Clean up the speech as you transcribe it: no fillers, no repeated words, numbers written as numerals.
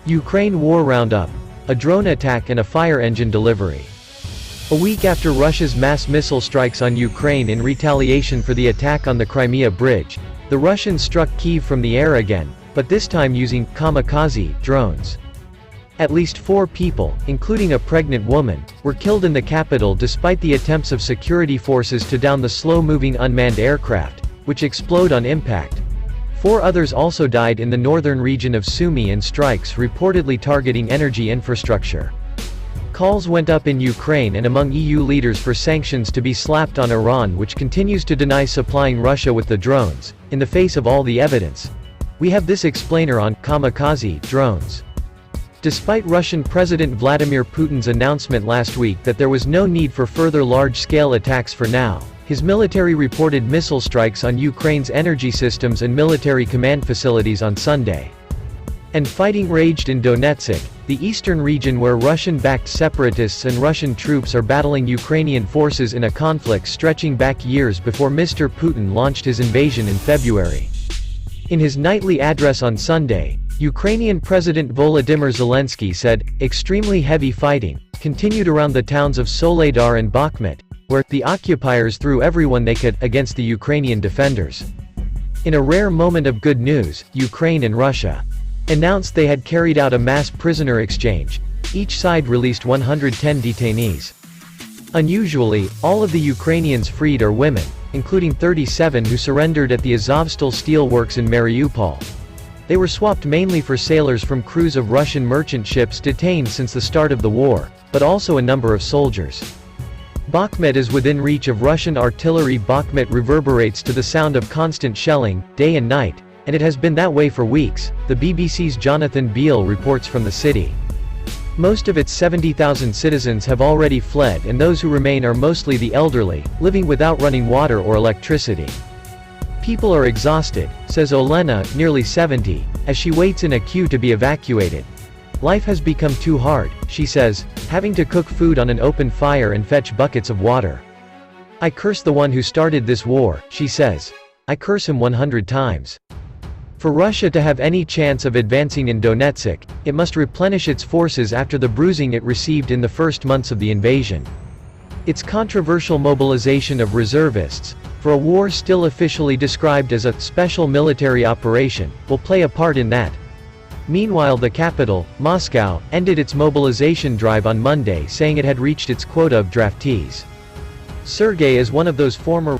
Ukraine War Roundup. A drone attack and a fire engine delivery. A week after Russia's mass missile strikes on Ukraine in retaliation for the attack on the Crimea Bridge, the Russians struck Kyiv from the air again, but this time using kamikaze drones. At least 4 people, including a pregnant woman, were killed in the capital despite the attempts of security forces to down the slow-moving unmanned aircraft, which explode on impact. 4 others also died in the northern region of Sumy in strikes reportedly targeting energy infrastructure. Calls went up in Ukraine and among EU leaders for sanctions to be slapped on Iran, which continues to deny supplying Russia with the drones, in the face of all the evidence. We have this explainer on kamikaze drones. Despite Russian President Vladimir Putin's announcement last week that there was no need for further large-scale attacks for now, his military reported missile strikes on Ukraine's energy systems and military command facilities on Sunday. And fighting raged in Donetsk, the eastern region where Russian-backed separatists and Russian troops are battling Ukrainian forces in a conflict stretching back years before Mr. Putin launched his invasion in February. In his nightly address on Sunday, Ukrainian President Volodymyr Zelensky said, "Extremely heavy fighting continued around the towns of Soledar and Bakhmut, where the occupiers threw everyone they could against the Ukrainian defenders." In a rare moment of good news, Ukraine and Russia announced they had carried out a mass prisoner exchange. Each side released 110 detainees. Unusually, all of the Ukrainians freed are women, including 37 who surrendered at the Azovstal steel works in Mariupol. They were swapped mainly for sailors from crews of Russian merchant ships detained since the start of the war, but also a number of soldiers. Bakhmut is within reach of Russian artillery. Bakhmut reverberates to the sound of constant shelling, day and night, and it has been that way for weeks, the BBC's Jonathan Beale reports from the city. Most of its 70,000 citizens have already fled, and those who remain are mostly the elderly, living without running water or electricity. People are exhausted, says Olena, nearly 70, as she waits in a queue to be evacuated. Life has become too hard, she says, having to cook food on an open fire and fetch buckets of water. "I curse the one who started this war," she says. "I curse him 100 times." For Russia to have any chance of advancing in Donetsk, it must replenish its forces after the bruising it received in the first months of the invasion. Its controversial mobilization of reservists, for a war still officially described as a special military operation, will play a part in that. Meanwhile, the capital, Moscow, ended its mobilization drive on Monday, saying it had reached its quota of draftees. Sergei is one of those former